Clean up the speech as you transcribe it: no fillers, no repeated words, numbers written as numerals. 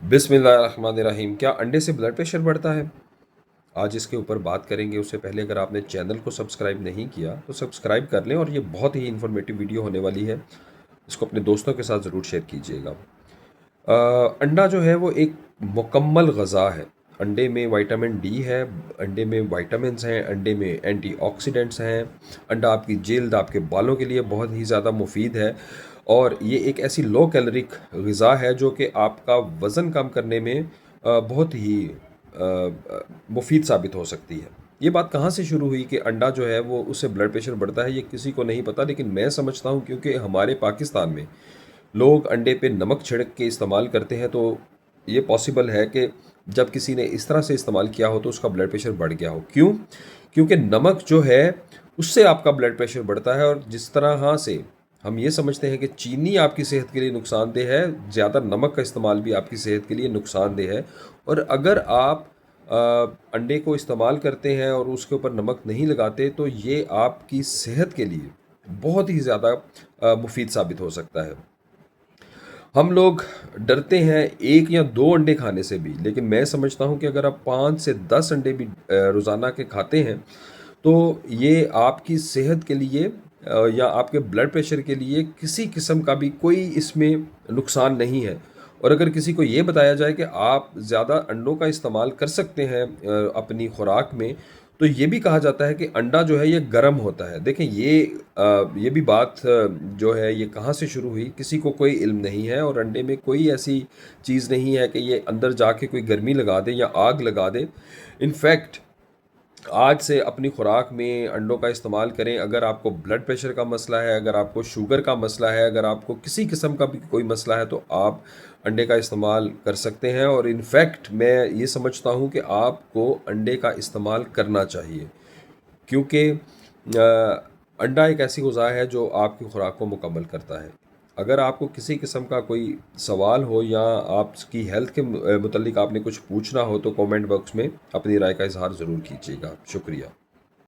बिस्मिल्लाहिर्रहमानिर्रहीम। क्या अंडे से ब्लड प्रेशर बढ़ता है? आज इसके ऊपर बात करेंगे। उससे पहले अगर आपने चैनल को सब्सक्राइब नहीं किया तो सब्सक्राइब कर लें, और ये बहुत ही इन्फॉर्मेटिव वीडियो होने वाली है। इसको अपने दोस्तों के साथ ज़रूर शेयर कीजिएगा। अंडा जो है वो एक मुकम्मल ग़ज़ा है। अंडे में विटामिन डी है, अंडे में विटामिन्स हैं, अंडे में एंटीऑक्सीडेंट्स हैं। अंडा आपकी जल्द, आपके बालों के लिए बहुत ही ज़्यादा मुफीद है, और ये एक ऐसी लो कैलोरिक ग़िज़ा है जो कि आपका वज़न कम करने में बहुत ही मुफीद साबित हो सकती है। ये बात कहाँ से शुरू हुई कि अंडा जो है वो उससे ब्लड प्रेशर बढ़ता है, ये किसी को नहीं पता, लेकिन मैं समझता हूँ क्योंकि हमारे पाकिस्तान में लोग अंडे पे नमक छिड़क के इस्तेमाल करते हैं, तो ये पॉसिबल है कि जब किसी ने इस तरह से इस्तेमाल किया हो तो उसका ब्लड प्रेशर बढ़ गया हो। क्यों? क्योंकि नमक जो है उससे आपका ब्लड प्रेशर बढ़ता है, और जिस तरह से हम ये समझते हैं कि चीनी आपकी सेहत के लिए नुकसानदेह है, ज़्यादा नमक का इस्तेमाल भी आपकी सेहत के लिए नुकसानदेह है। और अगर आप अंडे को इस्तेमाल करते हैं और उसके ऊपर नमक नहीं लगाते तो ये आपकी सेहत के लिए बहुत ही ज़्यादा मुफीद साबित हो सकता है। हम लोग डरते हैं एक या दो अंडे खाने से भी, लेकिन मैं समझता हूँ कि अगर आप 5 से 10 अंडे भी रोज़ाना के खाते हैं तो ये आपकी सेहत के लिए या आपके ब्लड प्रेशर के लिए किसी किस्म का भी कोई इसमें नुकसान नहीं है। और अगर किसी को ये बताया जाए कि आप ज़्यादा अंडों का इस्तेमाल कर सकते हैं अपनी खुराक में, तो ये भी कहा जाता है कि अंडा जो है ये गर्म होता है। देखें, ये भी बात जो है ये कहाँ से शुरू हुई, किसी को कोई इल्म नहीं है, और अंडे में कोई ऐसी चीज़ नहीं है कि ये अंदर जाके कोई गर्मी लगा दे या आग लगा दे। इनफैक्ट आज से अपनी खुराक में अंडों का इस्तेमाल करें। अगर आपको ब्लड प्रेशर का मसला है, अगर आपको शुगर का मसला है, अगर आपको किसी किस्म का भी कोई मसला है, तो आप अंडे का इस्तेमाल कर सकते हैं। और इनफैक्ट मैं ये समझता हूँ कि आपको अंडे का इस्तेमाल करना चाहिए, क्योंकि अंडा एक ऐसी ग़िज़ा है जो आपकी खुराक को मुकम्मल करता है। अगर आपको किसी किस्म का कोई सवाल हो या आपकी हेल्थ के मुतल्लिक आपने कुछ पूछना हो तो कमेंट बॉक्स में अपनी राय का इजहार ज़रूर कीजिएगा। शुक्रिया।